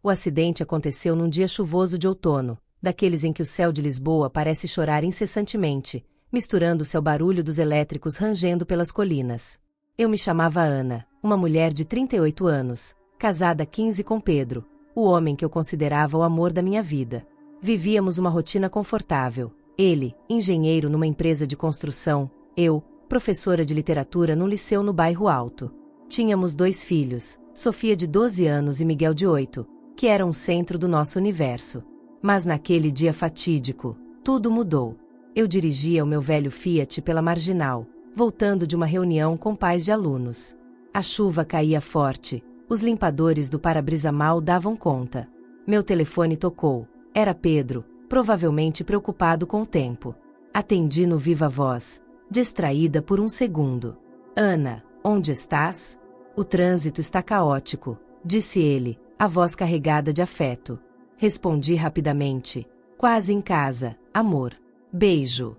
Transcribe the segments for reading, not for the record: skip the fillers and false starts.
O acidente aconteceu num dia chuvoso de outono, daqueles em que o céu de Lisboa parece chorar incessantemente, misturando-se ao barulho dos elétricos rangendo pelas colinas. Eu me chamava Ana, uma mulher de 38 anos, casada há 15 com Pedro, o homem que eu considerava o amor da minha vida. Vivíamos uma rotina confortável, ele, engenheiro numa empresa de construção, eu, professora de literatura num liceu no bairro Alto. Tínhamos 2 filhos, Sofia de 12 anos e Miguel de 8, que eram o centro do nosso universo. Mas naquele dia fatídico, tudo mudou. Eu dirigia o meu velho Fiat pela Marginal, voltando de uma reunião com pais de alunos. A chuva caía forte, os limpadores do para-brisa mal davam conta. Meu telefone tocou. Era Pedro, provavelmente preocupado com o tempo. Atendi no viva voz, distraída por um segundo. Ana, onde estás? O trânsito está caótico, disse ele, a voz carregada de afeto. Respondi rapidamente, quase em casa, amor. Beijo.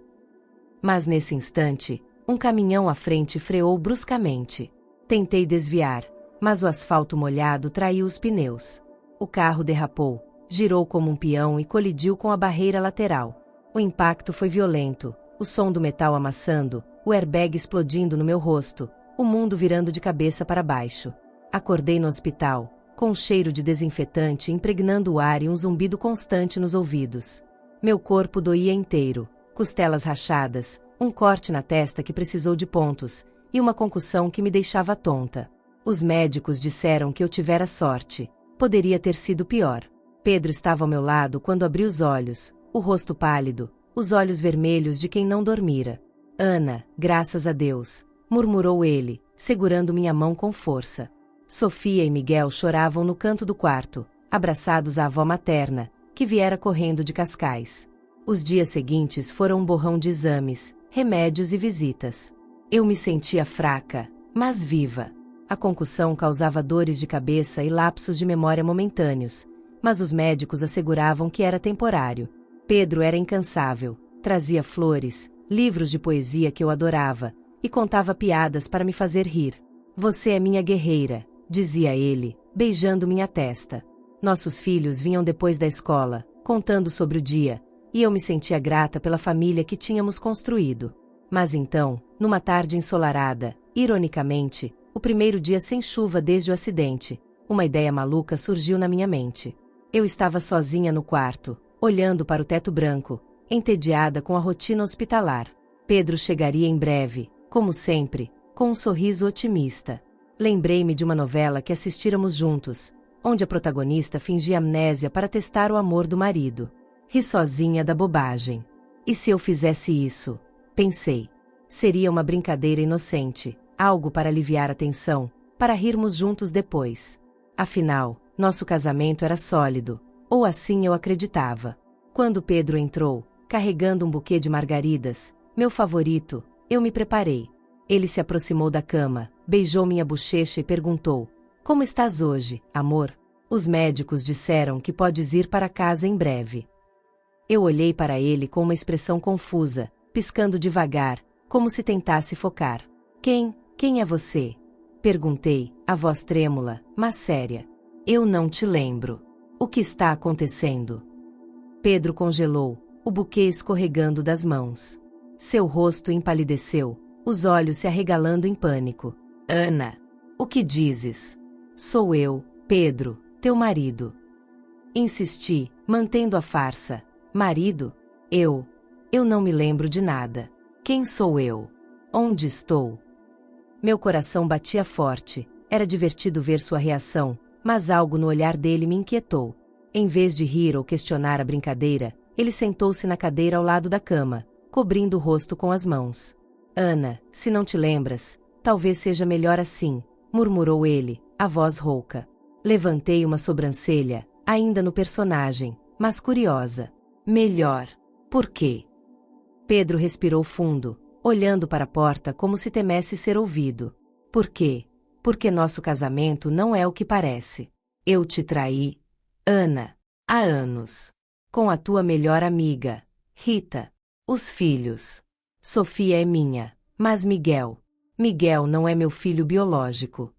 Mas nesse instante, um caminhão à frente freou bruscamente. Tentei desviar, mas o asfalto molhado traiu os pneus. O carro derrapou, girou como um peão e colidiu com a barreira lateral. O impacto foi violento, o som do metal amassando, o airbag explodindo no meu rosto, o mundo virando de cabeça para baixo. Acordei no hospital, com um cheiro de desinfetante impregnando o ar e um zumbido constante nos ouvidos. Meu corpo doía inteiro, costelas rachadas, um corte na testa que precisou de pontos, e uma concussão que me deixava tonta. Os médicos disseram que eu tivera sorte. Poderia ter sido pior. Pedro estava ao meu lado quando abri os olhos, o rosto pálido, os olhos vermelhos de quem não dormira. Ana, graças a Deus, murmurou ele, segurando minha mão com força. Sofia e Miguel choravam no canto do quarto, abraçados à avó materna, que viera correndo de Cascais. Os dias seguintes foram um borrão de exames, remédios e visitas. Eu me sentia fraca, mas viva. A concussão causava dores de cabeça e lapsos de memória momentâneos, mas os médicos asseguravam que era temporário. Pedro era incansável, trazia flores, livros de poesia que eu adorava, e contava piadas para me fazer rir. Você é minha guerreira, dizia ele, beijando minha testa. Nossos filhos vinham depois da escola, contando sobre o dia, e eu me sentia grata pela família que tínhamos construído. Mas então, numa tarde ensolarada, ironicamente, o primeiro dia sem chuva desde o acidente, uma ideia maluca surgiu na minha mente. Eu estava sozinha no quarto, olhando para o teto branco, entediada com a rotina hospitalar. Pedro chegaria em breve, como sempre, com um sorriso otimista. Lembrei-me de uma novela que assistíramos juntos, onde a protagonista fingia amnésia para testar o amor do marido. Ri sozinha da bobagem. E se eu fizesse isso? Pensei. Seria uma brincadeira inocente, algo para aliviar a tensão, para rirmos juntos depois. Afinal, nosso casamento era sólido, ou assim eu acreditava. Quando Pedro entrou, carregando um buquê de margaridas, meu favorito, eu me preparei. Ele se aproximou da cama, beijou minha bochecha e perguntou: como estás hoje, amor? Os médicos disseram que podes ir para casa em breve. Eu olhei para ele com uma expressão confusa, piscando devagar, como se tentasse focar. Quem é você? Perguntei, a voz trêmula, mas séria. Eu não te lembro. O que está acontecendo? Pedro congelou, o buquê escorregando das mãos. Seu rosto empalideceu, os olhos se arregalando em pânico. Ana, o que dizes? Sou eu, Pedro, teu marido. Insisti, mantendo a farsa. Marido? Eu não me lembro de nada. Quem sou eu? Onde estou? Meu coração batia forte, era divertido ver sua reação, mas algo no olhar dele me inquietou. Em vez de rir ou questionar a brincadeira, ele sentou-se na cadeira ao lado da cama, cobrindo o rosto com as mãos. Ana, se não te lembras, talvez seja melhor assim, murmurou ele, a voz rouca. Levantei uma sobrancelha, ainda no personagem, mas curiosa. Melhor. Por quê? Pedro respirou fundo, olhando para a porta como se temesse ser ouvido. Por quê? Porque nosso casamento não é o que parece. Eu te traí, Ana, há anos. Com a tua melhor amiga, Rita. Os filhos. Sofia é minha, mas Miguel não é meu filho biológico.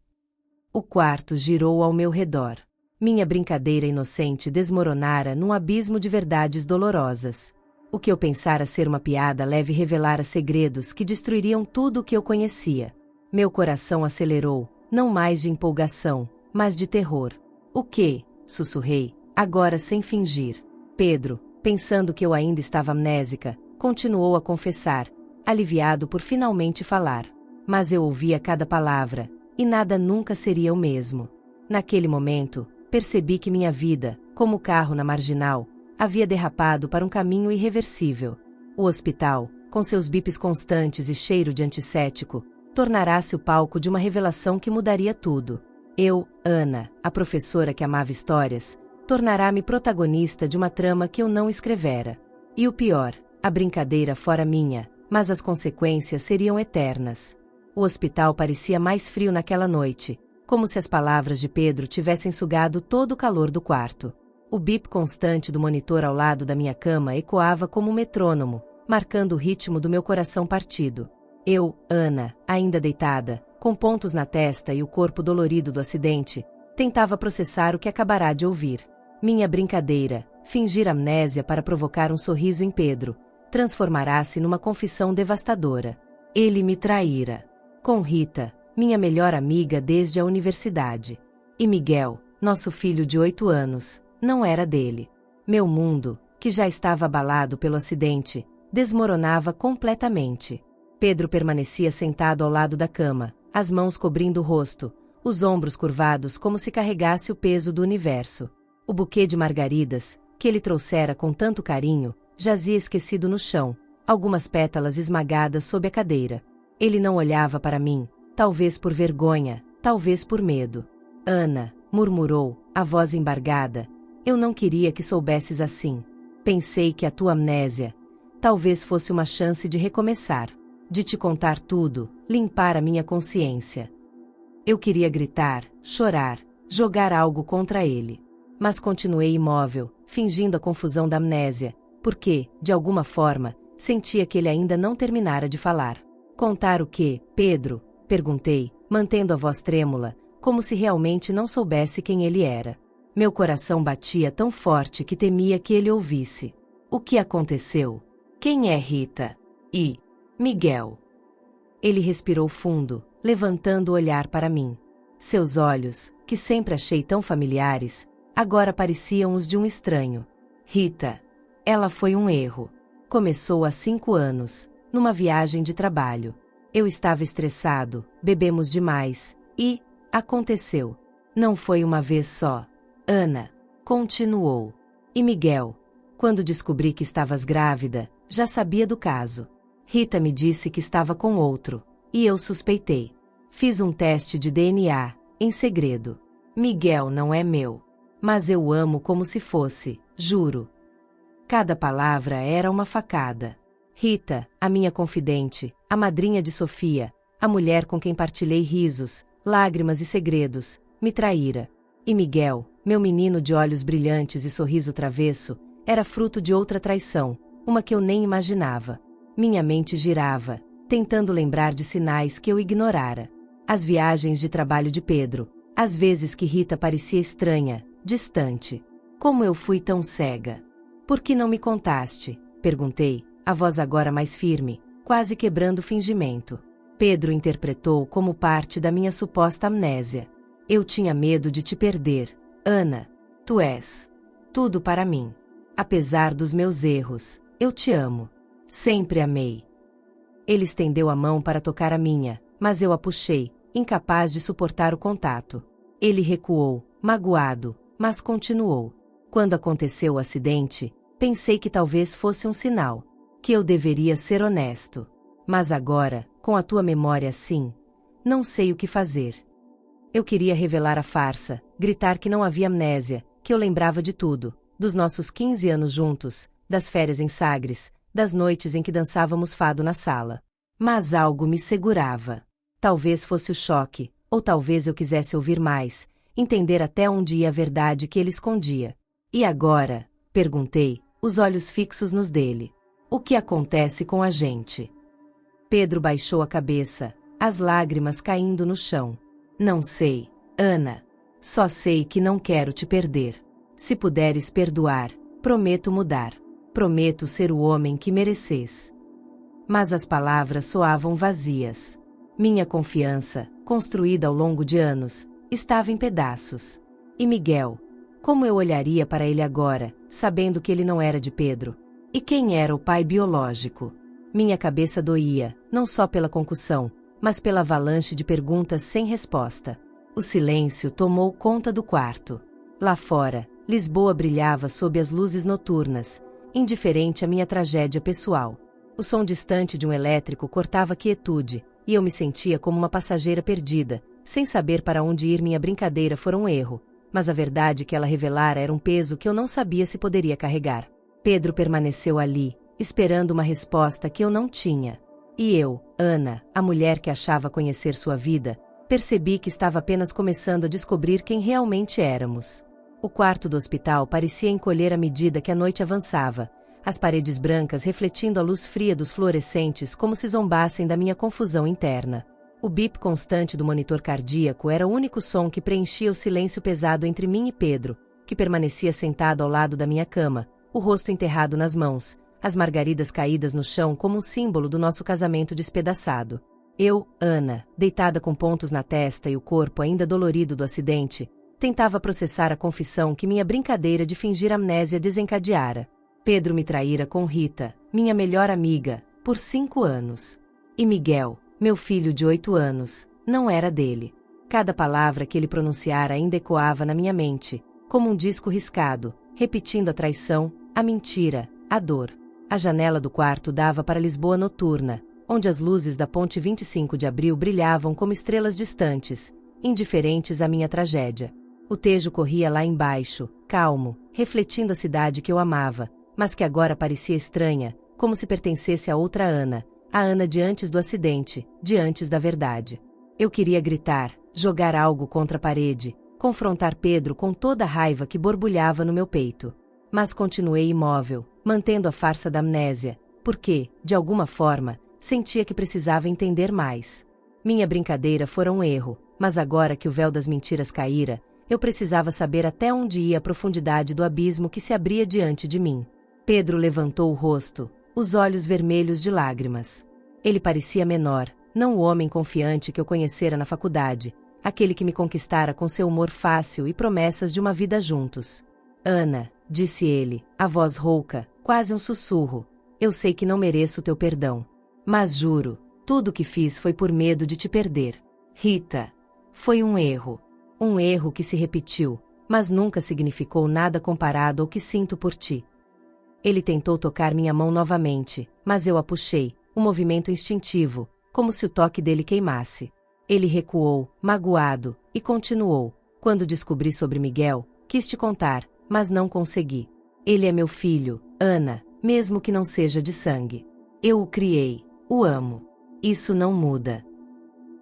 O quarto girou ao meu redor. Minha brincadeira inocente desmoronara num abismo de verdades dolorosas. O que eu pensara ser uma piada leve revelara segredos que destruiriam tudo o que eu conhecia. Meu coração acelerou, não mais de empolgação, mas de terror. O quê? Sussurrei, agora sem fingir. Pedro, pensando que eu ainda estava amnésica, continuou a confessar, aliviado por finalmente falar. Mas eu ouvia cada palavra, e nada nunca seria o mesmo. Naquele momento, percebi que minha vida, como o carro na marginal, havia derrapado para um caminho irreversível. O hospital, com seus bips constantes e cheiro de antisséptico, tornará-se o palco de uma revelação que mudaria tudo. Eu, Ana, a professora que amava histórias, tornará-me protagonista de uma trama que eu não escrevera. E o pior, a brincadeira fora minha, mas as consequências seriam eternas. O hospital parecia mais frio naquela noite, como se as palavras de Pedro tivessem sugado todo o calor do quarto. O bip constante do monitor ao lado da minha cama ecoava como um metrônomo, marcando o ritmo do meu coração partido. Eu, Ana, ainda deitada, com pontos na testa e o corpo dolorido do acidente, tentava processar o que acabará de ouvir. Minha brincadeira, fingir amnésia para provocar um sorriso em Pedro, transformará-se numa confissão devastadora. Ele me traíra. Com Rita, minha melhor amiga desde a universidade. E Miguel, nosso filho de 8 anos, não era dele. Meu mundo, que já estava abalado pelo acidente, desmoronava completamente. Pedro permanecia sentado ao lado da cama, as mãos cobrindo o rosto, os ombros curvados como se carregasse o peso do universo. O buquê de margaridas, que ele trouxera com tanto carinho, jazia esquecido no chão, algumas pétalas esmagadas sob a cadeira. Ele não olhava para mim, talvez por vergonha, talvez por medo. Ana, murmurou, a voz embargada, eu não queria que soubesses assim. Pensei que a tua amnésia talvez fosse uma chance de recomeçar, de te contar tudo, limpar a minha consciência. Eu queria gritar, chorar, jogar algo contra ele. Mas continuei imóvel, fingindo a confusão da amnésia, porque, de alguma forma, sentia que ele ainda não terminara de falar. Contar o quê, Pedro? Perguntei, mantendo a voz trêmula, como se realmente não soubesse quem ele era. Meu coração batia tão forte que temia que ele ouvisse. O que aconteceu? Quem é Rita? E Miguel. Ele respirou fundo, levantando o olhar para mim. Seus olhos, que sempre achei tão familiares, agora pareciam os de um estranho. Rita. Ela foi um erro. Começou há 5 anos, numa viagem de trabalho. Eu estava estressado, bebemos demais, e aconteceu. Não foi uma vez só. Ana continuou. E Miguel, quando descobri que estavas grávida, já sabia do caso. Rita me disse que estava com outro, e eu suspeitei. Fiz um teste de DNA, em segredo. Miguel não é meu. Mas eu amo como se fosse, juro. Cada palavra era uma facada. Rita, a minha confidente, a madrinha de Sofia, a mulher com quem partilhei risos, lágrimas e segredos, me traíra. E Miguel, meu menino de olhos brilhantes e sorriso travesso, era fruto de outra traição, uma que eu nem imaginava. Minha mente girava, tentando lembrar de sinais que eu ignorara. As viagens de trabalho de Pedro, as vezes que Rita parecia estranha, distante. Como eu fui tão cega? Por que não me contaste? Perguntei, a voz agora mais firme, quase quebrando o fingimento. Pedro interpretou como parte da minha suposta amnésia. Eu tinha medo de te perder, Ana. Tu és tudo para mim. Apesar dos meus erros, eu te amo. Sempre amei. Ele estendeu a mão para tocar a minha, mas eu a puxei, incapaz de suportar o contato. Ele recuou, magoado, mas continuou. Quando aconteceu o acidente, pensei que talvez fosse um sinal, que eu deveria ser honesto. Mas agora, com a tua memória assim, não sei o que fazer. Eu queria revelar a farsa, gritar que não havia amnésia, que eu lembrava de tudo, dos nossos 15 anos juntos, das férias em Sagres, das noites em que dançávamos fado na sala. Mas algo me segurava. Talvez fosse o choque, ou talvez eu quisesse ouvir mais, entender até onde ia a verdade que ele escondia. E agora? Perguntei, os olhos fixos nos dele. O que acontece com a gente? Pedro baixou a cabeça, as lágrimas caindo no chão. Não sei, Ana. Só sei que não quero te perder. Se puderes perdoar, prometo mudar. Prometo ser o homem que mereces. Mas as palavras soavam vazias. Minha confiança, construída ao longo de anos, estava em pedaços. E Miguel? Como eu olharia para ele agora, sabendo que ele não era de Pedro? E quem era o pai biológico? Minha cabeça doía, não só pela concussão, mas pela avalanche de perguntas sem resposta. O silêncio tomou conta do quarto. Lá fora, Lisboa brilhava sob as luzes noturnas, indiferente à minha tragédia pessoal. O som distante de um elétrico cortava a quietude, e eu me sentia como uma passageira perdida, sem saber para onde ir. Minha brincadeira fora um erro, mas a verdade que ela revelara era um peso que eu não sabia se poderia carregar. Pedro permaneceu ali, esperando uma resposta que eu não tinha. E eu, Ana, a mulher que achava conhecer sua vida, percebi que estava apenas começando a descobrir quem realmente éramos. O quarto do hospital parecia encolher à medida que a noite avançava, as paredes brancas refletindo a luz fria dos fluorescentes como se zombassem da minha confusão interna. O bip constante do monitor cardíaco era o único som que preenchia o silêncio pesado entre mim e Pedro, que permanecia sentado ao lado da minha cama, o rosto enterrado nas mãos, as margaridas caídas no chão como um símbolo do nosso casamento despedaçado. Eu, Ana, deitada com pontos na testa e o corpo ainda dolorido do acidente, tentava processar a confissão que minha brincadeira de fingir amnésia desencadeara. Pedro me traíra com Rita, minha melhor amiga, por 5 anos. E Miguel, meu filho de 8 anos, não era dele. Cada palavra que ele pronunciara ainda ecoava na minha mente, como um disco riscado, repetindo a traição, a mentira, a dor. A janela do quarto dava para Lisboa noturna, onde as luzes da ponte 25 de abril brilhavam como estrelas distantes, indiferentes à minha tragédia. O Tejo corria lá embaixo, calmo, refletindo a cidade que eu amava, mas que agora parecia estranha, como se pertencesse a outra Ana, a Ana de antes do acidente, de antes da verdade. Eu queria gritar, jogar algo contra a parede, confrontar Pedro com toda a raiva que borbulhava no meu peito. Mas continuei imóvel, mantendo a farsa da amnésia, porque, de alguma forma, sentia que precisava entender mais. Minha brincadeira fora um erro, mas agora que o véu das mentiras caíra, eu precisava saber até onde ia a profundidade do abismo que se abria diante de mim. Pedro levantou o rosto, os olhos vermelhos de lágrimas. Ele parecia menor, não o homem confiante que eu conhecera na faculdade, aquele que me conquistara com seu humor fácil e promessas de uma vida juntos. Ana, disse ele, a voz rouca, quase um sussurro, eu sei que não mereço teu perdão. Mas juro, tudo o que fiz foi por medo de te perder. Rita, foi um erro. Um erro que se repetiu, mas nunca significou nada comparado ao que sinto por ti. Ele tentou tocar minha mão novamente, mas eu a puxei, um movimento instintivo, como se o toque dele queimasse. Ele recuou, magoado, e continuou. Quando descobri sobre Miguel, quis te contar, mas não consegui. Ele é meu filho, Ana, mesmo que não seja de sangue. Eu o criei, o amo. Isso não muda.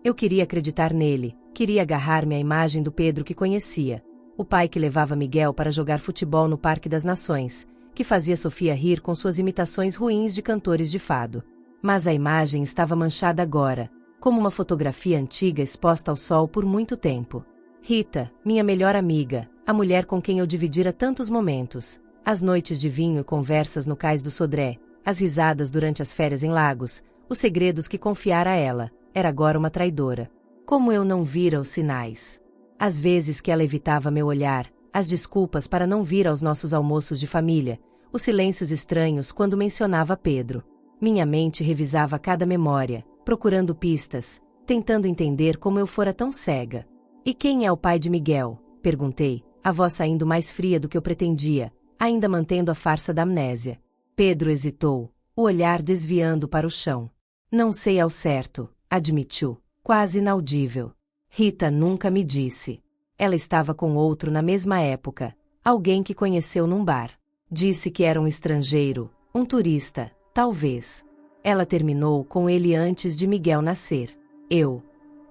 Eu queria acreditar nele, queria agarrar-me à imagem do Pedro que conhecia, o pai que levava Miguel para jogar futebol no Parque das Nações, que fazia Sofia rir com suas imitações ruins de cantores de fado. Mas a imagem estava manchada agora, como uma fotografia antiga exposta ao sol por muito tempo. Rita, minha melhor amiga, a mulher com quem eu dividira tantos momentos, as noites de vinho e conversas no cais do Sodré, as risadas durante as férias em Lagos, os segredos que confiara a ela, era agora uma traidora. Como eu não vira os sinais. Às vezes que ela evitava meu olhar, as desculpas para não vir aos nossos almoços de família, os silêncios estranhos quando mencionava Pedro. Minha mente revisava cada memória, procurando pistas, tentando entender como eu fora tão cega. E quem é o pai de Miguel? Perguntei, a voz saindo mais fria do que eu pretendia, ainda mantendo a farsa da amnésia. Pedro hesitou, o olhar desviando para o chão. Não sei ao certo, admitiu, quase inaudível. Rita nunca me disse. Ela estava com outro na mesma época, alguém que conheceu num bar. Disse que era um estrangeiro, um turista, talvez. Ela terminou com ele antes de Miguel nascer. Eu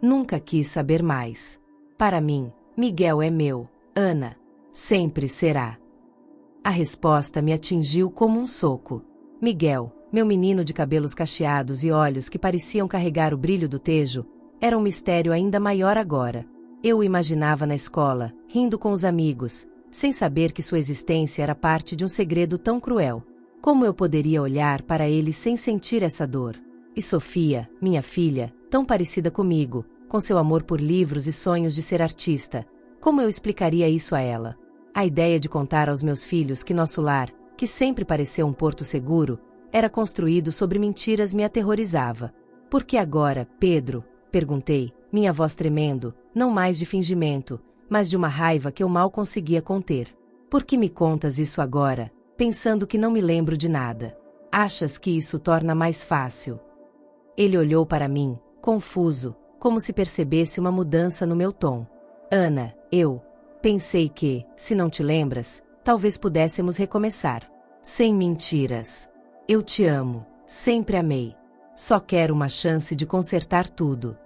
nunca quis saber mais. Para mim, Miguel é meu, Ana. Sempre será. A resposta me atingiu como um soco. Miguel, meu menino de cabelos cacheados e olhos que pareciam carregar o brilho do Tejo, era um mistério ainda maior agora. Eu o imaginava na escola, rindo com os amigos, sem saber que sua existência era parte de um segredo tão cruel. Como eu poderia olhar para ele sem sentir essa dor? E Sofia, minha filha, tão parecida comigo, com seu amor por livros e sonhos de ser artista, como eu explicaria isso a ela? A ideia de contar aos meus filhos que nosso lar, que sempre pareceu um porto seguro, era construído sobre mentiras me aterrorizava. Por que agora, Pedro? Perguntei, minha voz tremendo, não mais de fingimento, mas de uma raiva que eu mal conseguia conter. Por que me contas isso agora, pensando que não me lembro de nada? Achas que isso torna mais fácil? Ele olhou para mim, confuso, como se percebesse uma mudança no meu tom. Ana, eu pensei que, se não te lembras, talvez pudéssemos recomeçar. Sem mentiras. Eu te amo, sempre amei. Só quero uma chance de consertar tudo.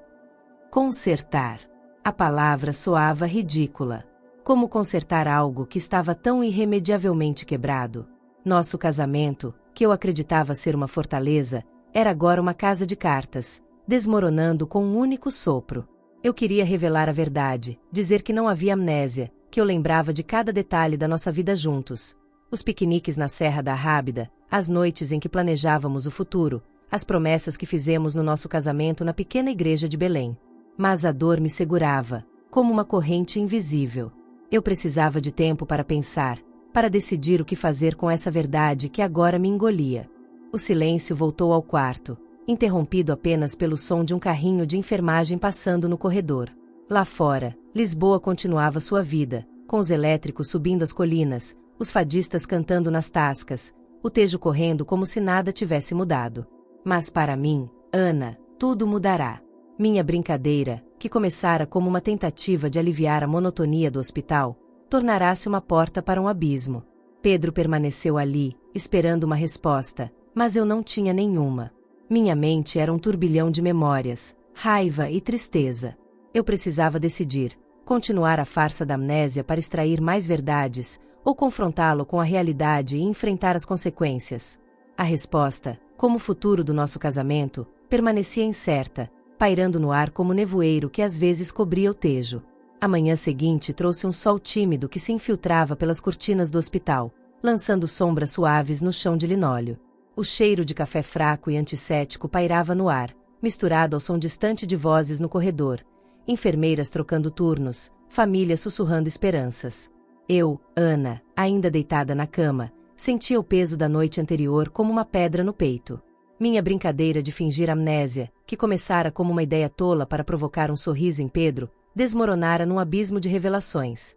Consertar. A palavra soava ridícula. Como consertar algo que estava tão irremediavelmente quebrado? Nosso casamento, que eu acreditava ser uma fortaleza, era agora uma casa de cartas, desmoronando com um único sopro. Eu queria revelar a verdade, dizer que não havia amnésia, que eu lembrava de cada detalhe da nossa vida juntos. Os piqueniques na Serra da Rábida, as noites em que planejávamos o futuro, as promessas que fizemos no nosso casamento na pequena igreja de Belém. Mas a dor me segurava, como uma corrente invisível. Eu precisava de tempo para pensar, para decidir o que fazer com essa verdade que agora me engolia. O silêncio voltou ao quarto, interrompido apenas pelo som de um carrinho de enfermagem passando no corredor. Lá fora, Lisboa continuava sua vida, com os elétricos subindo as colinas, os fadistas cantando nas tascas, o Tejo correndo como se nada tivesse mudado. Mas para mim, Ana, tudo mudará. Minha brincadeira, que começara como uma tentativa de aliviar a monotonia do hospital, tornará-se uma porta para um abismo. Pedro permaneceu ali, esperando uma resposta, mas eu não tinha nenhuma. Minha mente era um turbilhão de memórias, raiva e tristeza. Eu precisava decidir, continuar a farsa da amnésia para extrair mais verdades, ou confrontá-lo com a realidade e enfrentar as consequências. A resposta, como o futuro do nosso casamento, permanecia incerta, pairando no ar como nevoeiro que às vezes cobria o Tejo. A manhã seguinte trouxe um sol tímido que se infiltrava pelas cortinas do hospital, lançando sombras suaves no chão de linóleo. O cheiro de café fraco e antisséptico pairava no ar, misturado ao som distante de vozes no corredor, enfermeiras trocando turnos, família sussurrando esperanças. Eu, Ana, ainda deitada na cama, sentia o peso da noite anterior como uma pedra no peito. Minha brincadeira de fingir amnésia, que começara como uma ideia tola para provocar um sorriso em Pedro, desmoronara num abismo de revelações.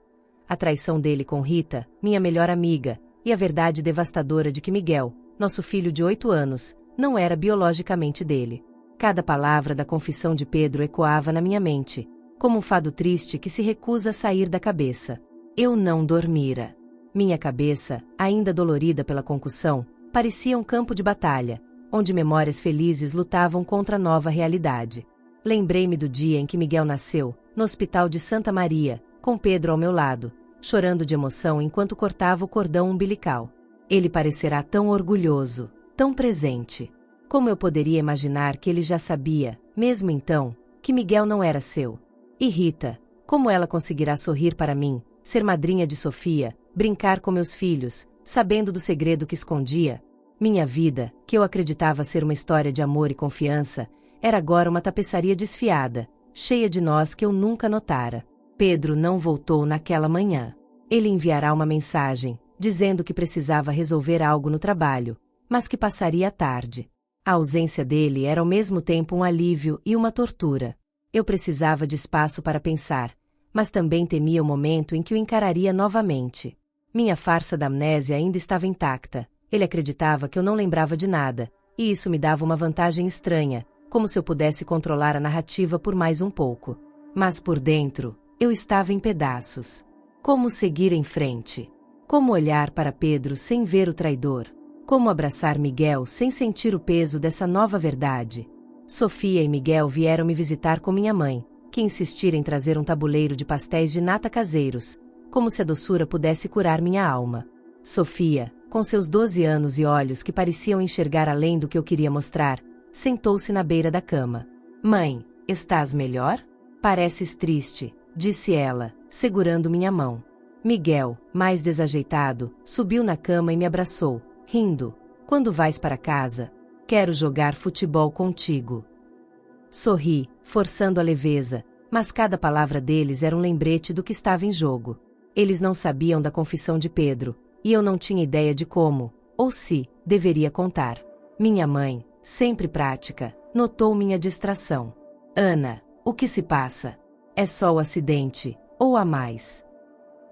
A traição dele com Rita, minha melhor amiga, e a verdade devastadora de que Miguel, nosso filho de 8 anos, não era biologicamente dele. Cada palavra da confissão de Pedro ecoava na minha mente, como um fado triste que se recusa a sair da cabeça. Eu não dormira. Minha cabeça, ainda dolorida pela concussão, parecia um campo de batalha, onde memórias felizes lutavam contra a nova realidade. Lembrei-me do dia em que Miguel nasceu, no Hospital de Santa Maria, com Pedro ao meu lado, chorando de emoção enquanto cortava o cordão umbilical. Ele parecerá tão orgulhoso, tão presente. Como eu poderia imaginar que ele já sabia, mesmo então, que Miguel não era seu? E Rita, como ela conseguirá sorrir para mim, ser madrinha de Sofia, brincar com meus filhos, sabendo do segredo que escondia? Minha vida, que eu acreditava ser uma história de amor e confiança, era agora uma tapeçaria desfiada, cheia de nós que eu nunca notara. Pedro não voltou naquela manhã. Ele enviará uma mensagem, dizendo que precisava resolver algo no trabalho, mas que passaria a tarde. A ausência dele era ao mesmo tempo um alívio e uma tortura. Eu precisava de espaço para pensar, mas também temia o momento em que o encararia novamente. Minha farsa da amnésia ainda estava intacta. Ele acreditava que eu não lembrava de nada, e isso me dava uma vantagem estranha, como se eu pudesse controlar a narrativa por mais um pouco. Mas por dentro, eu estava em pedaços. Como seguir em frente? Como olhar para Pedro sem ver o traidor? Como abraçar Miguel sem sentir o peso dessa nova verdade? Sofia e Miguel vieram me visitar com minha mãe, que insistira em trazer um tabuleiro de pastéis de nata caseiros, como se a doçura pudesse curar minha alma. Sofia, com seus 12 anos e olhos que pareciam enxergar além do que eu queria mostrar, sentou-se na beira da cama. Mãe, estás melhor? Pareces triste, disse ela, segurando minha mão. Miguel, mais desajeitado, subiu na cama e me abraçou, rindo. Quando vais para casa? Quero jogar futebol contigo. Sorri, forçando a leveza, mas cada palavra deles era um lembrete do que estava em jogo. Eles não sabiam da confissão de Pedro, e eu não tinha ideia de como, ou se, deveria contar. Minha mãe, sempre prática, notou minha distração. Ana, o que se passa? É só o acidente, ou há mais?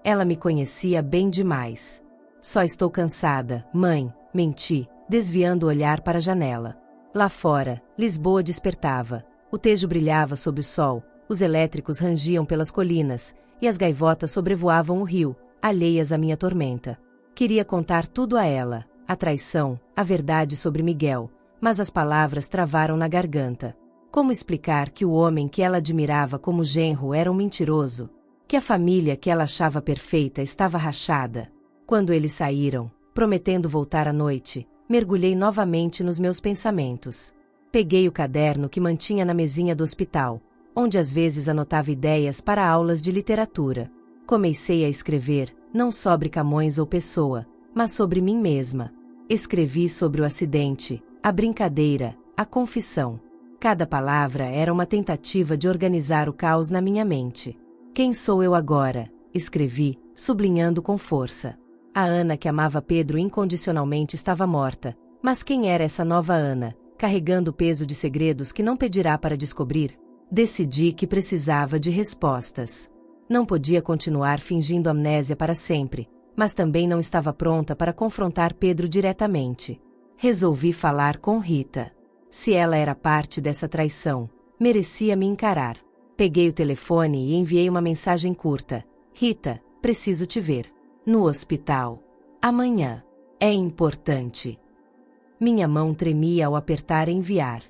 Ela me conhecia bem demais. Só estou cansada, mãe, menti, desviando o olhar para a janela. Lá fora, Lisboa despertava. O Tejo brilhava sob o sol, os elétricos rangiam pelas colinas, e as gaivotas sobrevoavam o rio, alheias à minha tormenta. Queria contar tudo a ela, a traição, a verdade sobre Miguel, mas as palavras travaram na garganta. Como explicar que o homem que ela admirava como genro era um mentiroso? Que a família que ela achava perfeita estava rachada? Quando eles saíram, prometendo voltar à noite, mergulhei novamente nos meus pensamentos. Peguei o caderno que mantinha na mesinha do hospital, onde às vezes anotava ideias para aulas de literatura. Comecei a escrever, não sobre Camões ou Pessoa, mas sobre mim mesma. Escrevi sobre o acidente, a brincadeira, a confissão. Cada palavra era uma tentativa de organizar o caos na minha mente. Quem sou eu agora? Escrevi, sublinhando com força. A Ana que amava Pedro incondicionalmente estava morta, mas quem era essa nova Ana, carregando o peso de segredos que não pedirá para descobrir? Decidi que precisava de respostas. Não podia continuar fingindo amnésia para sempre, mas também não estava pronta para confrontar Pedro diretamente. Resolvi falar com Rita. Se ela era parte dessa traição, merecia me encarar. Peguei o telefone e enviei uma mensagem curta. Rita, preciso te ver. No hospital. Amanhã. É importante. Minha mão tremia ao apertar enviar.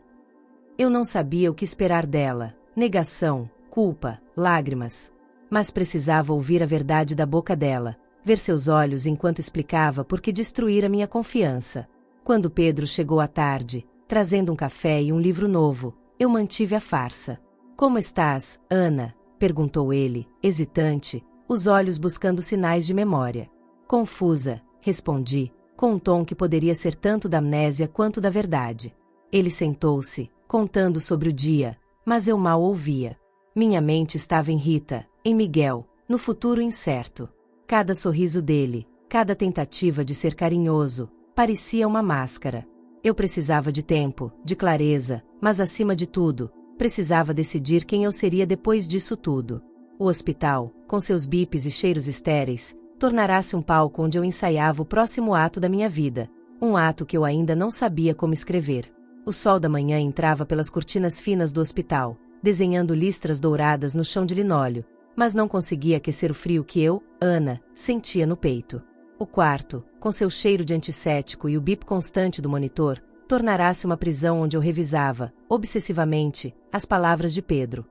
Eu não sabia o que esperar dela. Negação, culpa, lágrimas. Mas precisava ouvir a verdade da boca dela, ver seus olhos enquanto explicava por que destruíra minha confiança. Quando Pedro chegou à tarde, trazendo um café e um livro novo, eu mantive a farsa. Como estás, Ana? Perguntou ele, hesitante, os olhos buscando sinais de memória. Confusa, respondi, com um tom que poderia ser tanto da amnésia quanto da verdade. Ele sentou-se, contando sobre o dia, mas eu mal ouvia. Minha mente estava em Rita, em Miguel, no futuro incerto. Cada sorriso dele, cada tentativa de ser carinhoso, parecia uma máscara. Eu precisava de tempo, de clareza, mas acima de tudo, precisava decidir quem eu seria depois disso tudo. O hospital, com seus bipes e cheiros estéreis, tornará-se um palco onde eu ensaiava o próximo ato da minha vida, um ato que eu ainda não sabia como escrever. O sol da manhã entrava pelas cortinas finas do hospital, desenhando listras douradas no chão de linóleo, mas não conseguia aquecer o frio que eu, Ana, sentia no peito. O quarto, com seu cheiro de antisséptico e o bip constante do monitor, tornará-se uma prisão onde eu revisava, obsessivamente, as palavras de Pedro.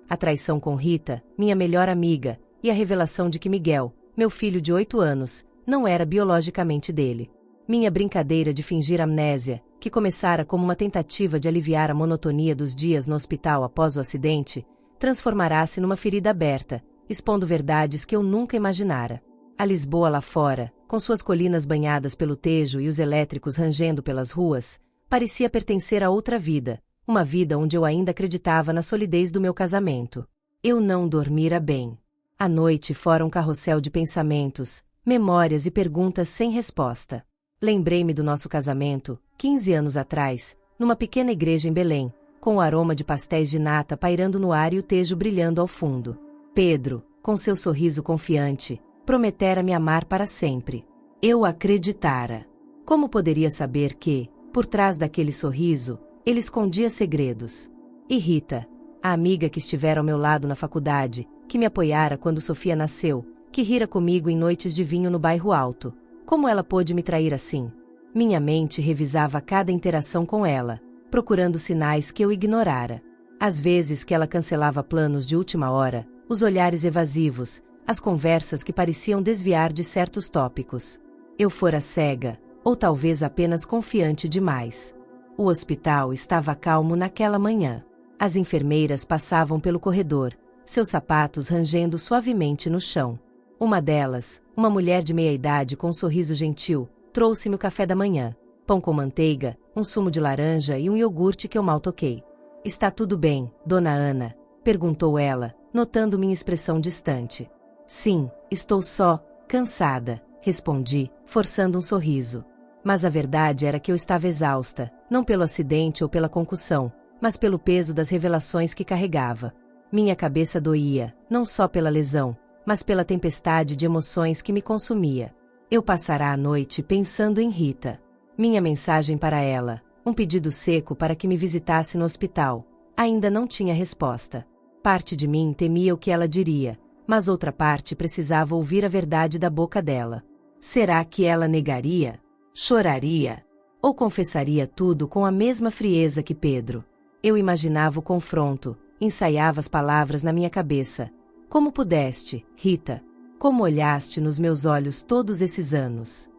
A traição com Rita, minha melhor amiga, e a revelação de que Miguel, meu filho de 8 anos, não era biologicamente dele. Minha brincadeira de fingir amnésia, que começara como uma tentativa de aliviar a monotonia dos dias no hospital após o acidente, transformará-se numa ferida aberta, expondo verdades que eu nunca imaginara. A Lisboa lá fora, com suas colinas banhadas pelo Tejo e os elétricos rangendo pelas ruas, parecia pertencer a outra vida, uma vida onde eu ainda acreditava na solidez do meu casamento. Eu não dormira bem. A noite fora um carrossel de pensamentos, memórias e perguntas sem resposta. Lembrei-me do nosso casamento, 15 anos atrás, numa pequena igreja em Belém, com o aroma de pastéis de nata pairando no ar e o Tejo brilhando ao fundo. Pedro, com seu sorriso confiante, prometera me amar para sempre. Eu acreditara. Como poderia saber que, por trás daquele sorriso, ele escondia segredos? E Rita, a amiga que estivera ao meu lado na faculdade, que me apoiara quando Sofia nasceu, que rira comigo em noites de vinho no bairro Alto. Como ela pôde me trair assim? Minha mente revisava cada interação com ela, procurando sinais que eu ignorara. Às vezes que ela cancelava planos de última hora, os olhares evasivos, as conversas que pareciam desviar de certos tópicos. Eu fora cega, ou talvez apenas confiante demais. O hospital estava calmo naquela manhã. As enfermeiras passavam pelo corredor, seus sapatos rangendo suavemente no chão. Uma delas, uma mulher de meia-idade com um sorriso gentil, trouxe-me o café da manhã, pão com manteiga, um sumo de laranja e um iogurte que eu mal toquei. Está tudo bem, dona Ana? Perguntou ela, notando minha expressão distante. Sim, estou só, cansada, respondi, forçando um sorriso. Mas a verdade era que eu estava exausta, não pelo acidente ou pela concussão, mas pelo peso das revelações que carregava. Minha cabeça doía, não só pela lesão, mas pela tempestade de emoções que me consumia. Eu passara a noite pensando em Rita. Minha mensagem para ela, um pedido seco para que me visitasse no hospital, ainda não tinha resposta. Parte de mim temia o que ela diria, mas outra parte precisava ouvir a verdade da boca dela. Será que ela negaria? Choraria? Ou confessaria tudo com a mesma frieza que Pedro? Eu imaginava o confronto, ensaiava as palavras na minha cabeça. Como pudeste, Rita? Como olhaste nos meus olhos todos esses anos?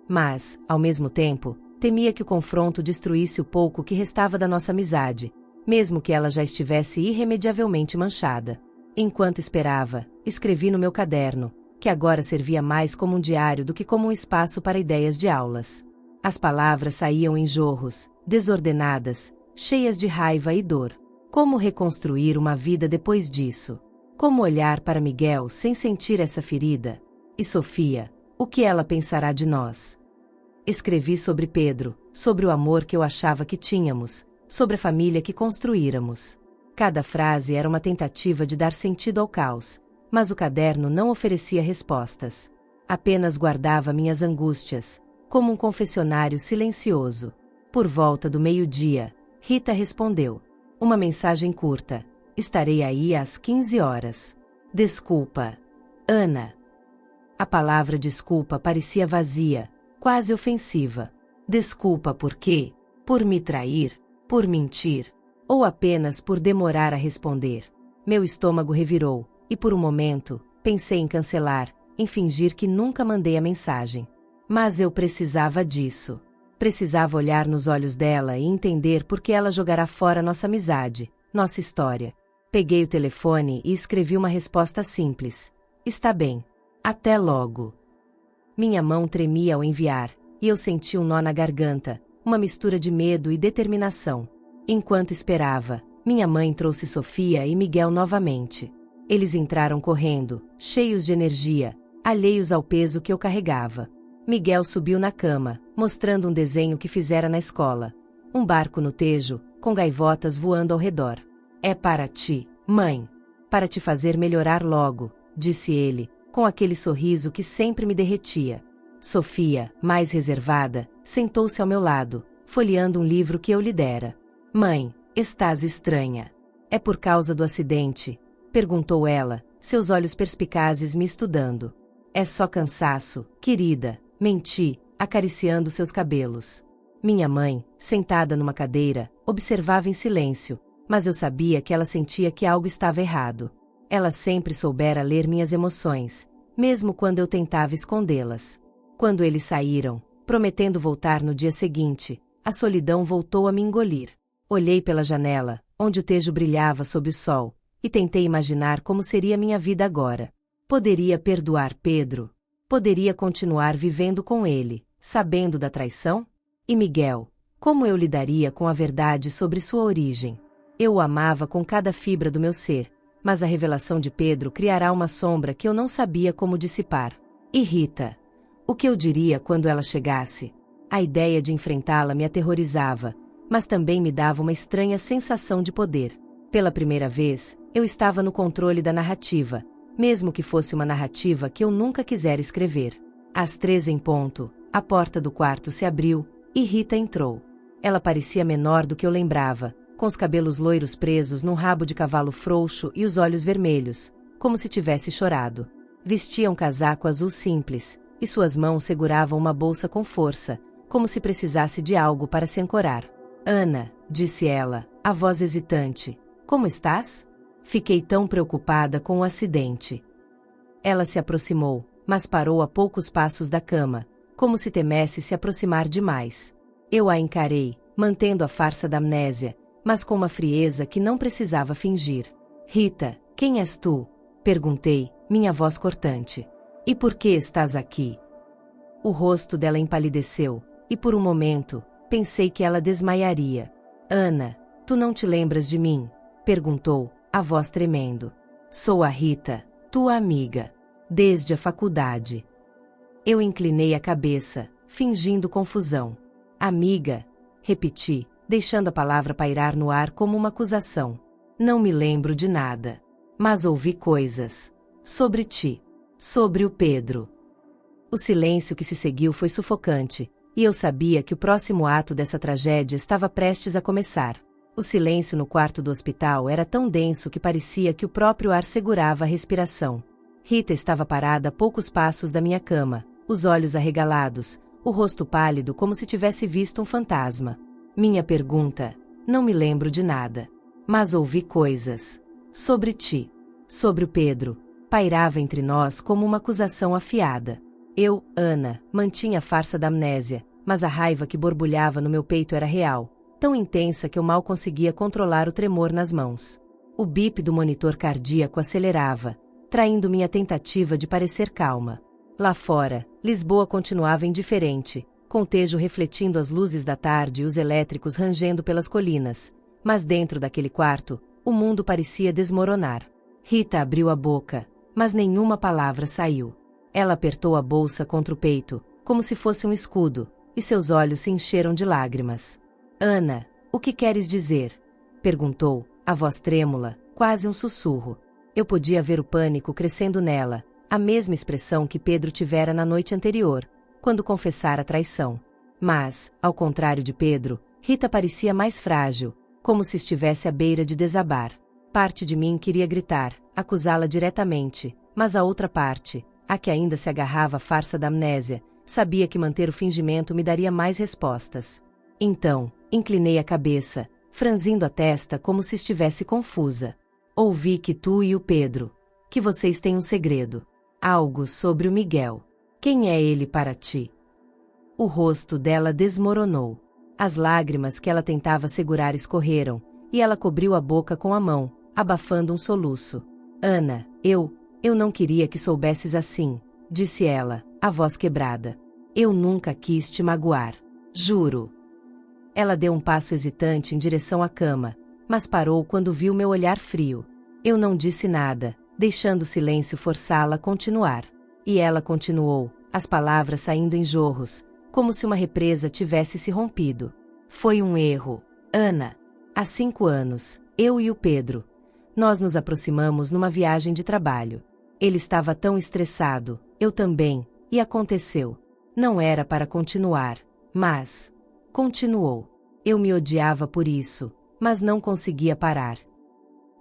Mas, ao mesmo tempo, temia que o confronto destruísse o pouco que restava da nossa amizade, mesmo que ela já estivesse irremediavelmente manchada. Enquanto esperava, escrevi no meu caderno, que agora servia mais como um diário do que como um espaço para ideias de aulas. As palavras saíam em jorros, desordenadas, cheias de raiva e dor. Como reconstruir uma vida depois disso? Como olhar para Miguel sem sentir essa ferida? E Sofia, o que ela pensará de nós? Escrevi sobre Pedro, sobre o amor que eu achava que tínhamos, sobre a família que construíramos. Cada frase era uma tentativa de dar sentido ao caos, mas o caderno não oferecia respostas. Apenas guardava minhas angústias, como um confessionário silencioso. Por volta do meio-dia, Rita respondeu. Uma mensagem curta. Estarei aí às 15 horas. Desculpa, Ana. A palavra desculpa parecia vazia, quase ofensiva. Desculpa por quê? Por me trair? Por mentir? Ou apenas por demorar a responder? Meu estômago revirou, e por um momento, pensei em cancelar, em fingir que nunca mandei a mensagem. Mas eu precisava disso. Precisava olhar nos olhos dela e entender por que ela jogará fora nossa amizade, nossa história. Peguei o telefone e escrevi uma resposta simples. Está bem. Até logo. Minha mão tremia ao enviar, e eu senti um nó na garganta, uma mistura de medo e determinação. Enquanto esperava, minha mãe trouxe Sofia e Miguel novamente. Eles entraram correndo, cheios de energia, alheios ao peso que eu carregava. Miguel subiu na cama, mostrando um desenho que fizera na escola. Um barco no Tejo, com gaivotas voando ao redor. É para ti, mãe. Para te fazer melhorar logo, disse ele, com aquele sorriso que sempre me derretia. Sofia, mais reservada, sentou-se ao meu lado, folheando um livro que eu lhe dera. Mãe, estás estranha. É por causa do acidente? Perguntou ela, seus olhos perspicazes me estudando. É só cansaço, querida, menti, acariciando seus cabelos. Minha mãe, sentada numa cadeira, observava em silêncio, mas eu sabia que ela sentia que algo estava errado. Ela sempre soubera ler minhas emoções, mesmo quando eu tentava escondê-las. Quando eles saíram, prometendo voltar no dia seguinte, a solidão voltou a me engolir. Olhei pela janela, onde o Tejo brilhava sob o sol, e tentei imaginar como seria minha vida agora. Poderia perdoar Pedro? Poderia continuar vivendo com ele, sabendo da traição? E Miguel, como eu lidaria com a verdade sobre sua origem? Eu o amava com cada fibra do meu ser, mas a revelação de Pedro criará uma sombra que eu não sabia como dissipar. E Rita? O que eu diria quando ela chegasse? A ideia de enfrentá-la me aterrorizava, mas também me dava uma estranha sensação de poder. Pela primeira vez, eu estava no controle da narrativa, mesmo que fosse uma narrativa que eu nunca quisera escrever. Às 3 em ponto, a porta do quarto se abriu, e Rita entrou. Ela parecia menor do que eu lembrava, com os cabelos loiros presos num rabo de cavalo frouxo e os olhos vermelhos, como se tivesse chorado. Vestia um casaco azul simples, e suas mãos seguravam uma bolsa com força, como se precisasse de algo para se ancorar. Ana, disse ela, a voz hesitante, como estás? Fiquei tão preocupada com o acidente. Ela se aproximou, mas parou a poucos passos da cama, como se temesse se aproximar demais. Eu a encarei, mantendo a farsa da amnésia, mas com uma frieza que não precisava fingir. Rita, Quem és tu? Perguntei, minha voz cortante. E por que estás aqui? O rosto dela empalideceu, e por um momento, pensei que ela desmaiaria. Ana, tu não te lembras de mim? Perguntou, a voz tremendo. Sou a Rita, tua amiga. Desde a faculdade. Eu inclinei a cabeça, fingindo confusão. Amiga, repeti, deixando a palavra pairar no ar como uma acusação. Não me lembro de nada. Mas ouvi coisas. Sobre ti. Sobre o Pedro. O silêncio que se seguiu foi sufocante, e eu sabia que o próximo ato dessa tragédia estava prestes a começar. O silêncio no quarto do hospital era tão denso que parecia que o próprio ar segurava a respiração. Rita estava parada a poucos passos da minha cama, os olhos arregalados, o rosto pálido como se tivesse visto um fantasma. Minha pergunta: não me lembro de nada. Mas ouvi coisas. Sobre ti. Sobre o Pedro. Pairava entre nós como uma acusação afiada. Eu, Ana, mantinha a farsa da amnésia, mas a raiva que borbulhava no meu peito era real, tão intensa que eu mal conseguia controlar o tremor nas mãos. O bip do monitor cardíaco acelerava, traindo minha tentativa de parecer calma. Lá fora, Lisboa continuava indiferente, com o tejo refletindo as luzes da tarde e os elétricos rangendo pelas colinas. Mas dentro daquele quarto, o mundo parecia desmoronar. Rita abriu a boca, mas nenhuma palavra saiu. Ela apertou a bolsa contra o peito, como se fosse um escudo, e seus olhos se encheram de lágrimas. Ana, o que queres dizer? Perguntou, a voz trêmula, quase um sussurro. Eu podia ver o pânico crescendo nela, a mesma expressão que Pedro tivera na noite anterior, quando confessara a traição. Mas, ao contrário de Pedro, Rita parecia mais frágil, como se estivesse à beira de desabar. Parte de mim queria gritar, acusá-la diretamente, mas a outra parte, a que ainda se agarrava à farsa da amnésia, sabia que manter o fingimento me daria mais respostas. Então, inclinei a cabeça, franzindo a testa como se estivesse confusa. Ouvi que tu e o Pedro, que vocês têm um segredo. Algo sobre o Miguel. Quem é ele para ti? O rosto dela desmoronou. As lágrimas que ela tentava segurar escorreram, e ela cobriu a boca com a mão, abafando um soluço. Ana, eu não queria que soubesses assim, disse ela, a voz quebrada. Eu nunca quis te magoar. Juro. Ela deu um passo hesitante em direção à cama, mas parou quando viu meu olhar frio. Eu não disse nada, deixando o silêncio forçá-la a continuar. E ela continuou, as palavras saindo em jorros, como se uma represa tivesse se rompido. Foi um erro, Ana. Há 5 anos, eu e o Pedro. Nós nos aproximamos numa viagem de trabalho. Ele estava tão estressado, eu também, e aconteceu. Não era para continuar, mas continuou. Eu me odiava por isso, mas não conseguia parar.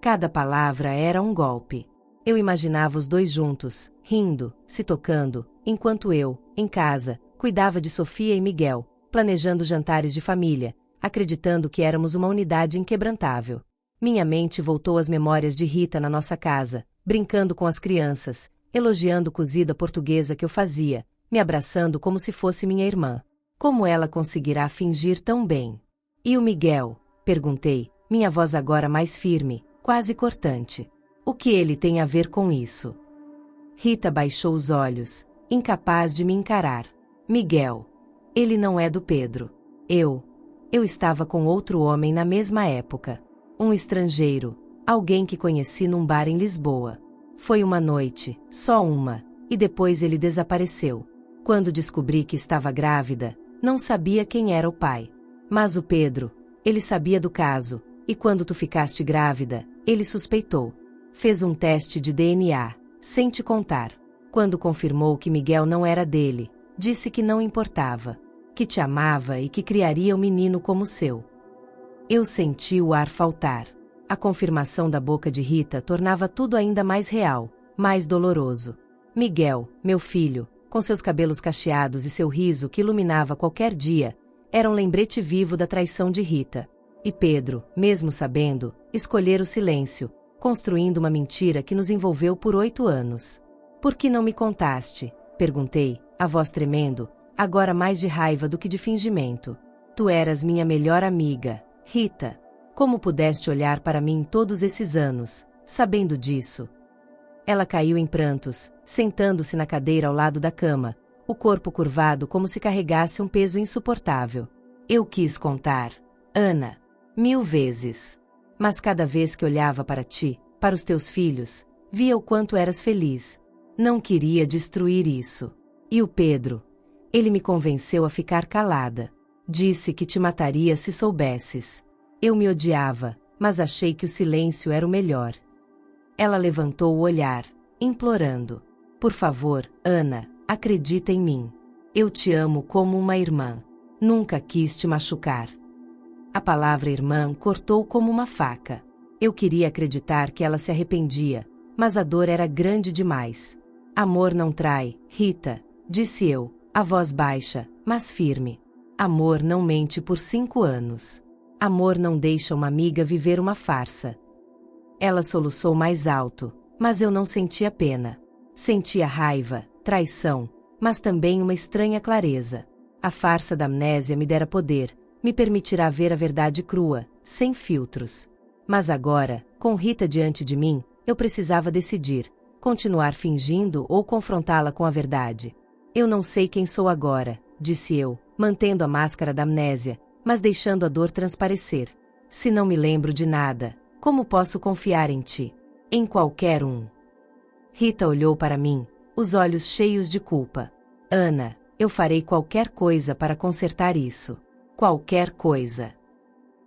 Cada palavra era um golpe. Eu imaginava os dois juntos, rindo, se tocando, enquanto eu, em casa, cuidava de Sofia e Miguel, planejando jantares de família, acreditando que éramos uma unidade inquebrantável. Minha mente voltou às memórias de Rita na nossa casa, brincando com as crianças, elogiando cozida portuguesa que eu fazia, me abraçando como se fosse minha irmã. Como ela conseguirá fingir tão bem? E o Miguel? Perguntei, minha voz agora mais firme, quase cortante. O que ele tem a ver com isso? Rita baixou os olhos, incapaz de me encarar. Miguel. Ele não é do Pedro. Eu estava com outro homem na mesma época. Um estrangeiro, alguém que conheci num bar em Lisboa. Foi uma noite, só uma, e depois ele desapareceu. Quando descobri que estava grávida, não sabia quem era o pai. Mas o Pedro, ele sabia do caso, e quando tu ficaste grávida, ele suspeitou. Fez um teste de DNA, sem te contar. Quando confirmou que Miguel não era dele, disse que não importava, que te amava e que criaria o menino como seu. Eu senti o ar faltar. A confirmação da boca de Rita tornava tudo ainda mais real, mais doloroso. Miguel, meu filho, com seus cabelos cacheados e seu riso que iluminava qualquer dia, era um lembrete vivo da traição de Rita. E Pedro, mesmo sabendo, escolhera o silêncio, construindo uma mentira que nos envolveu por 8 anos. Por que não me contaste? Perguntei, a voz tremendo, agora mais de raiva do que de fingimento. Tu eras minha melhor amiga, Rita. Como pudeste olhar para mim todos esses anos, sabendo disso. Ela caiu em prantos, sentando-se na cadeira ao lado da cama, o corpo curvado como se carregasse um peso insuportável. Eu quis contar, Ana, 1000 vezes. Mas cada vez que olhava para ti, para os teus filhos, via o quanto eras feliz. Não queria destruir isso. E o Pedro? Ele me convenceu a ficar calada. Disse que te mataria se soubesses. Eu me odiava, mas achei que o silêncio era o melhor. Ela levantou o olhar, implorando. Por favor, Ana, acredita em mim. Eu te amo como uma irmã. Nunca quis te machucar. A palavra irmã cortou como uma faca. Eu queria acreditar que ela se arrependia, mas a dor era grande demais. Amor não trai, Rita, disse eu, a voz baixa, mas firme. Amor não mente por 5 anos. Amor não deixa uma amiga viver uma farsa. Ela soluçou mais alto, mas eu não sentia pena. Sentia raiva, traição, mas também uma estranha clareza. A farsa da amnésia me dera poder, me permitirá ver a verdade crua, sem filtros. Mas agora, com Rita diante de mim, eu precisava decidir, continuar fingindo ou confrontá-la com a verdade. Eu não sei quem sou agora, disse eu, mantendo a máscara da amnésia, mas deixando a dor transparecer. Se não me lembro de nada, como posso confiar em ti? Em qualquer um. Rita olhou para mim, os olhos cheios de culpa. Ana, eu farei qualquer coisa para consertar isso. Qualquer coisa.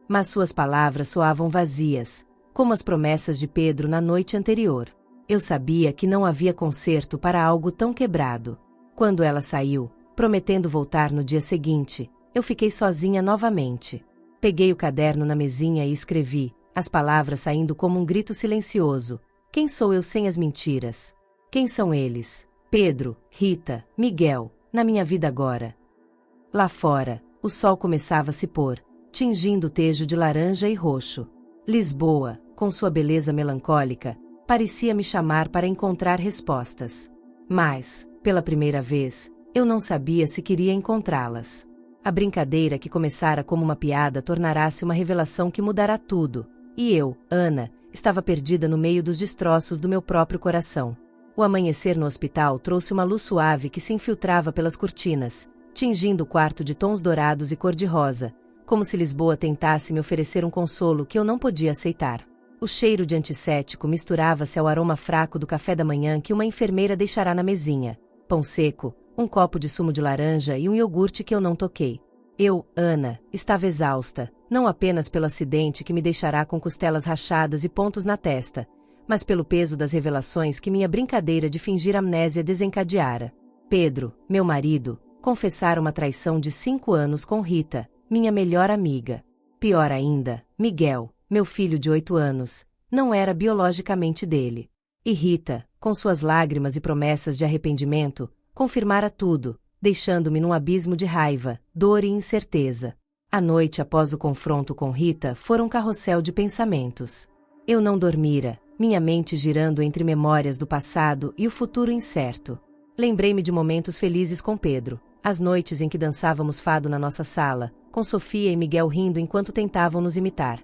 Mas suas palavras soavam vazias, como as promessas de Pedro na noite anterior. Eu sabia que não havia conserto para algo tão quebrado. Quando ela saiu, prometendo voltar no dia seguinte, eu fiquei sozinha novamente. Peguei o caderno na mesinha e escrevi, as palavras saindo como um grito silencioso. Quem sou eu sem as mentiras? Quem são eles? Pedro, Rita, Miguel, na minha vida agora. Lá fora, o sol começava a se pôr, tingindo o tejo de laranja e roxo. Lisboa, com sua beleza melancólica, parecia me chamar para encontrar respostas. Mas, pela primeira vez, eu não sabia se queria encontrá-las. A brincadeira que começara como uma piada tornará-se uma revelação que mudará tudo. E eu, Ana, estava perdida no meio dos destroços do meu próprio coração. O amanhecer no hospital trouxe uma luz suave que se infiltrava pelas cortinas, tingindo o quarto de tons dourados e cor-de-rosa, como se Lisboa tentasse me oferecer um consolo que eu não podia aceitar. O cheiro de antisséptico misturava-se ao aroma fraco do café da manhã que uma enfermeira deixará na mesinha. Pão seco, um copo de sumo de laranja e um iogurte que eu não toquei. Eu, Ana, estava exausta, não apenas pelo acidente que me deixará com costelas rachadas e pontos na testa, mas pelo peso das revelações que minha brincadeira de fingir amnésia desencadeara. Pedro, meu marido, confessara uma traição de 5 anos com Rita, minha melhor amiga. Pior ainda, Miguel, meu filho de 8 anos, não era biologicamente dele. E Rita, com suas lágrimas e promessas de arrependimento, confirmara tudo, deixando-me num abismo de raiva, dor e incerteza. A noite após o confronto com Rita fora um carrossel de pensamentos. Eu não dormira, minha mente girando entre memórias do passado e o futuro incerto. Lembrei-me de momentos felizes com Pedro, as noites em que dançávamos fado na nossa sala, com Sofia e Miguel rindo enquanto tentavam nos imitar.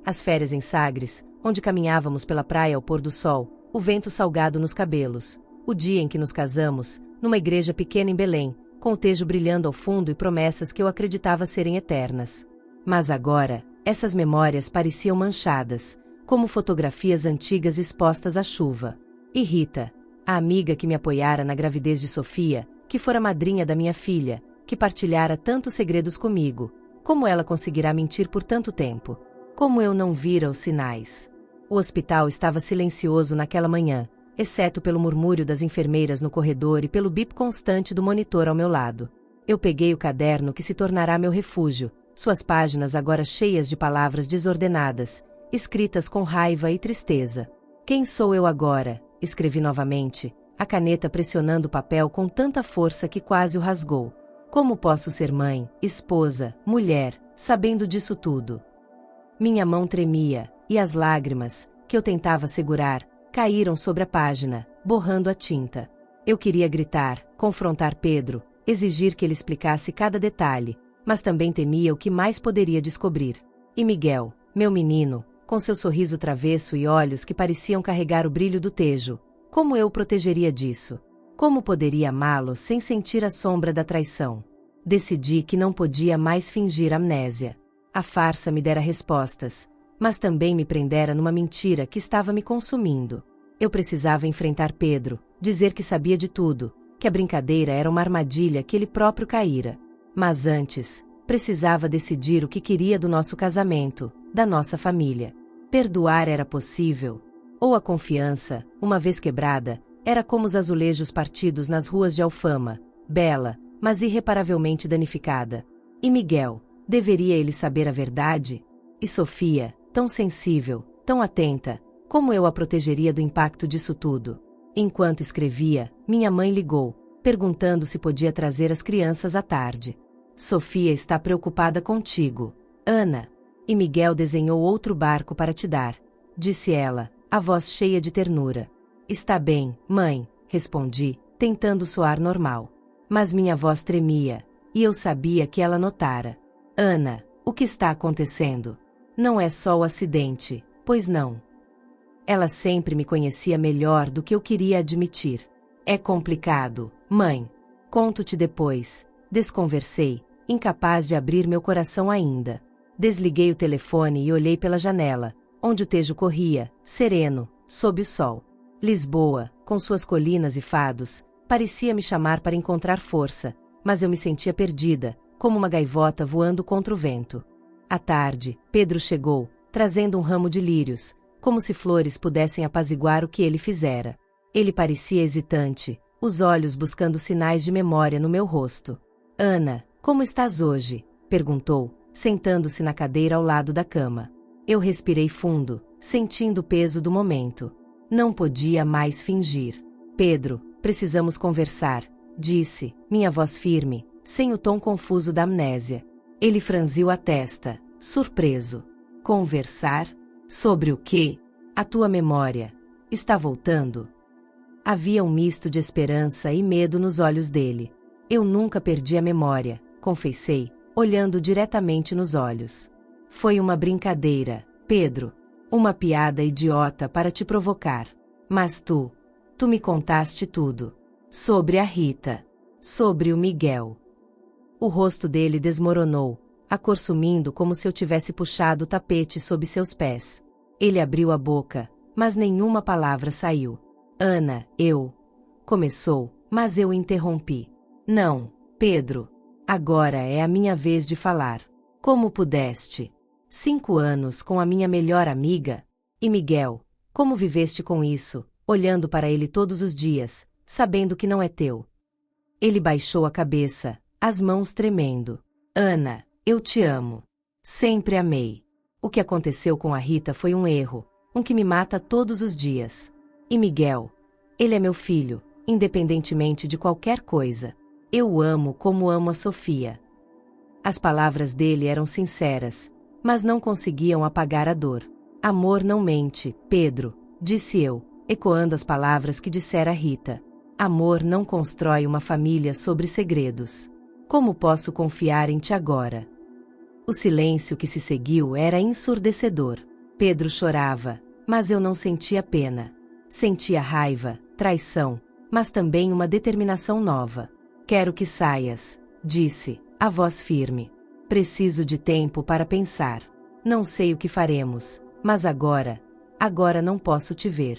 As férias em Sagres, onde caminhávamos pela praia ao pôr do sol, o vento salgado nos cabelos. O dia em que nos casamos, numa igreja pequena em Belém, com o tejo brilhando ao fundo e promessas que eu acreditava serem eternas. Mas agora, essas memórias pareciam manchadas, como fotografias antigas expostas à chuva. E Rita, a amiga que me apoiara na gravidez de Sofia, que fora madrinha da minha filha, que partilhara tantos segredos comigo, como ela conseguirá mentir por tanto tempo? Como eu não vira os sinais? O hospital estava silencioso naquela manhã, exceto pelo murmúrio das enfermeiras no corredor e pelo bip constante do monitor ao meu lado. Eu peguei o caderno que se tornará meu refúgio, suas páginas agora cheias de palavras desordenadas, escritas com raiva e tristeza. Quem sou eu agora? Escrevi novamente, a caneta pressionando o papel com tanta força que quase o rasgou. Como posso ser mãe, esposa, mulher, sabendo disso tudo? Minha mão tremia, e as lágrimas, que eu tentava segurar, caíram sobre a página, borrando a tinta. Eu queria gritar, confrontar Pedro, exigir que ele explicasse cada detalhe, mas também temia o que mais poderia descobrir. E Miguel, meu menino, com seu sorriso travesso e olhos que pareciam carregar o brilho do tejo. Como eu o protegeria disso? Como poderia amá-lo sem sentir a sombra da traição? Decidi que não podia mais fingir amnésia. A farsa me dera respostas, mas também me prendera numa mentira que estava me consumindo. Eu precisava enfrentar Pedro, dizer que sabia de tudo, que a brincadeira era uma armadilha que ele próprio caíra. Mas antes, precisava decidir o que queria do nosso casamento, da nossa família. Perdoar era possível? Ou a confiança, uma vez quebrada, era como os azulejos partidos nas ruas de Alfama, bela, mas irreparavelmente danificada. E Miguel, deveria ele saber a verdade? E Sofia, tão sensível, tão atenta, como eu a protegeria do impacto disso tudo? Enquanto escrevia, minha mãe ligou, perguntando se podia trazer as crianças à tarde. Sofia está preocupada contigo, Ana. E Miguel desenhou outro barco para te dar, disse ela, a voz cheia de ternura. Está bem, mãe, respondi, tentando soar normal. Mas minha voz tremia, e eu sabia que ela notara. Ana, o que está acontecendo? Não é só o acidente, pois não? Ela sempre me conhecia melhor do que eu queria admitir. É complicado, mãe. Conto-te depois. Desconversei, incapaz de abrir meu coração ainda. Desliguei o telefone e olhei pela janela, onde o Tejo corria, sereno, sob o sol. Lisboa, com suas colinas e fados, parecia me chamar para encontrar força, mas eu me sentia perdida, como uma gaivota voando contra o vento. À tarde, Pedro chegou, trazendo um ramo de lírios, como se flores pudessem apaziguar o que ele fizera. Ele parecia hesitante, os olhos buscando sinais de memória no meu rosto. Ana, como estás hoje? Perguntou, sentando-se na cadeira ao lado da cama. Eu respirei fundo, sentindo o peso do momento. Não podia mais fingir. Pedro, precisamos conversar, disse, minha voz firme, sem o tom confuso da amnésia. Ele franziu a testa, surpreso. Conversar? Sobre o quê? A tua memória está voltando? Havia um misto de esperança e medo nos olhos dele. Eu nunca perdi a memória, confessei, olhando diretamente nos olhos. Foi uma brincadeira, Pedro. Uma piada idiota para te provocar. Mas tu me contaste tudo. Sobre a Rita. Sobre o Miguel. O rosto dele desmoronou, a cor sumindo como se eu tivesse puxado o tapete sob seus pés. Ele abriu a boca, mas nenhuma palavra saiu. Ana, começou, mas eu interrompi. Não, Pedro. Agora é a minha vez de falar. Como pudeste? 5 anos com a minha melhor amiga? E Miguel, como viveste com isso, olhando para ele todos os dias, sabendo que não é teu? Ele baixou a cabeça, as mãos tremendo. Ana, eu te amo. Sempre amei. O que aconteceu com a Rita foi um erro, um que me mata todos os dias. E Miguel? Ele é meu filho, independentemente de qualquer coisa. Eu o amo como amo a Sofia. As palavras dele eram sinceras, mas não conseguiam apagar a dor. Amor não mente, Pedro, disse eu, ecoando as palavras que dissera Rita. Amor não constrói uma família sobre segredos. Como posso confiar em ti agora? O silêncio que se seguiu era ensurdecedor. Pedro chorava, mas eu não sentia pena. Sentia raiva, traição, mas também uma determinação nova. Quero que saias, disse, a voz firme. Preciso de tempo para pensar. Não sei o que faremos, mas agora não posso te ver.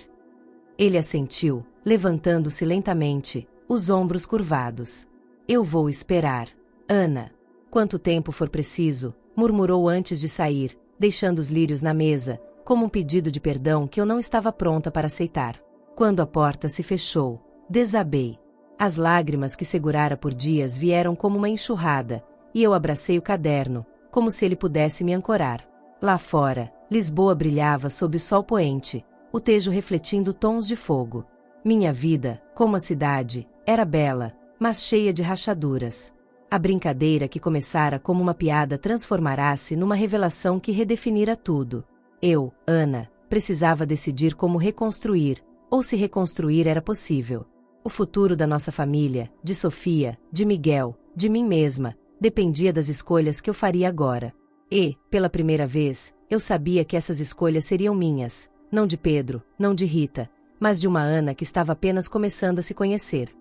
Ele assentiu, levantando-se lentamente, os ombros curvados. Eu vou esperar, Ana. Quanto tempo for preciso, murmurou antes de sair, deixando os lírios na mesa, como um pedido de perdão que eu não estava pronta para aceitar. Quando a porta se fechou, desabei. As lágrimas que segurara por dias vieram como uma enxurrada, e eu abracei o caderno, como se ele pudesse me ancorar. Lá fora, Lisboa brilhava sob o sol poente, o Tejo refletindo tons de fogo. Minha vida, como a cidade, era bela, mas cheia de rachaduras. A brincadeira que começara como uma piada transformará-se numa revelação que redefinira tudo. Eu, Ana, precisava decidir como reconstruir, ou se reconstruir era possível. O futuro da nossa família, de Sofia, de Miguel, de mim mesma, dependia das escolhas que eu faria agora. E, pela primeira vez, eu sabia que essas escolhas seriam minhas, não de Pedro, não de Rita, mas de uma Ana que estava apenas começando a se conhecer.